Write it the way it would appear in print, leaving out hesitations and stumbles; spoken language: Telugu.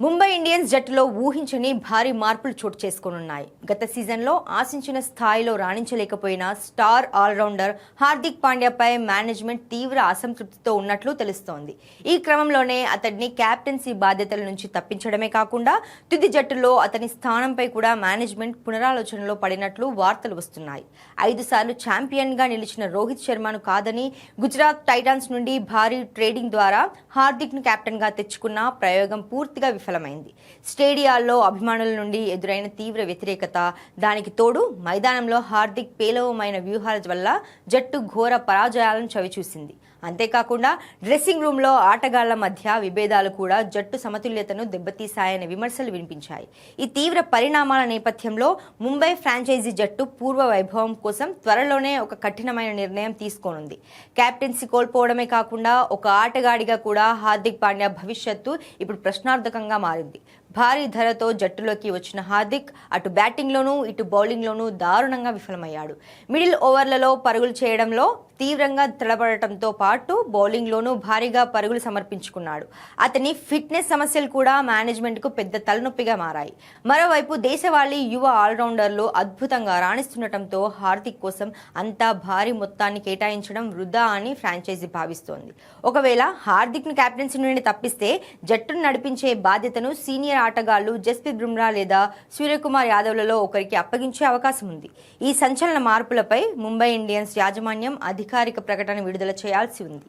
ముంబై ఇండియన్స్ జట్టులో ఊహించని భారీ మార్పులు చోటు చేసుకోనున్నాయి. గత సీజన్లో ఆశించిన స్థాయిలో రాణించలేకపోయిన స్టార్ ఆల్రౌండర్ హార్దిక్ పాండ్యాపై మేనేజ్మెంట్ తీవ్ర అసంతృప్తితో ఉన్నట్లు తెలుస్తోంది. ఈ క్రమంలోనే అతడిని కెప్టెన్సీ బాధ్యతల నుంచి తప్పించడమే కాకుండా తుది జట్టులో అతని స్థానంపై కూడా మేనేజ్మెంట్ పునరాలోచనలో పడినట్లు వార్తలు వస్తున్నాయి. 5 సార్లు ఛాంపియన్గా నిలిచిన రోహిత్ శర్మను కాదని గుజరాత్ టైటాన్స్ నుండి భారీ ట్రేడింగ్ ద్వారా హార్దిక్ను కెప్టెన్గా తెచ్చుకున్న ప్రయోగం పూర్తిగా విఫలమైంది. స్టేడియాల్లో అభిమానుల నుండి ఎదురైన తీవ్ర వ్యతిరేకత, దానికి తోడు మైదానంలో హార్దిక్ పేలవమైన వ్యూహాల వల్ల జట్టు ఘోర పరాజయాలను చవిచూసింది. అంతేకాకుండా డ్రెస్సింగ్ రూమ్లో ఆటగాళ్ల మధ్య విభేదాలు కూడా జట్టు సమతుల్యతను దెబ్బతీశాయనే విమర్శలు వినిపించాయి. ఈ తీవ్ర పరిణామాల నేపథ్యంలో ముంబై ఫ్రాంచైజీ జట్టు పూర్వ వైభవం కోసం త్వరలోనే ఒక కఠినమైన నిర్ణయం తీసుకోనుంది. కెప్టెన్సీ కోల్పోవడమే కాకుండా ఒక ఆటగాడిగా కూడా హార్దిక్ పాండ్యా భవిష్యత్తు ఇప్పుడు ప్రశ్నార్థకంగా మారింది. భారీ ధరతో జట్టులోకి వచ్చిన హార్దిక్ అటు బ్యాటింగ్లోనూ ఇటు బౌలింగ్లోనూ దారుణంగా విఫలమయ్యాడు. మిడిల్ ఓవర్లలో పరుగులు చేయడంలో తీవ్రంగా తడబడటంతో పాటు బౌలింగ్లోనూ భారీగా పరుగులు సమర్పించుకున్నాడు. అతని ఫిట్నెస్ సమస్యలు కూడా మేనేజ్మెంట్కు పెద్ద తలనొప్పిగా మారాయి. మరోవైపు దేశవాళీ యువ ఆల్రౌండర్లు అద్భుతంగా రాణిస్తుండటంతో హార్దిక్ కోసం అంతా భారీ మొత్తాన్ని కేటాయించడం వృధా అని ఫ్రాంచైజీ భావిస్తోంది. ఒకవేళ హార్దిక్ను కెప్టెన్సీ నుండి తప్పిస్తే జట్టును నడిపించే బాధ్యతను సీనియర్ ఆటగాళ్లు జస్ప్రీత్ బుమ్రా లేదా సూర్యకుమార్ యాదవ్లలో ఒకరికి అప్పగించే అవకాశం ఉంది. ఈ సంచలన మార్పులపై ముంబై ఇండియన్స్ యాజమాన్యం అధికారిక ప్రకటన విడుదల చేయాల్సి ఉంది.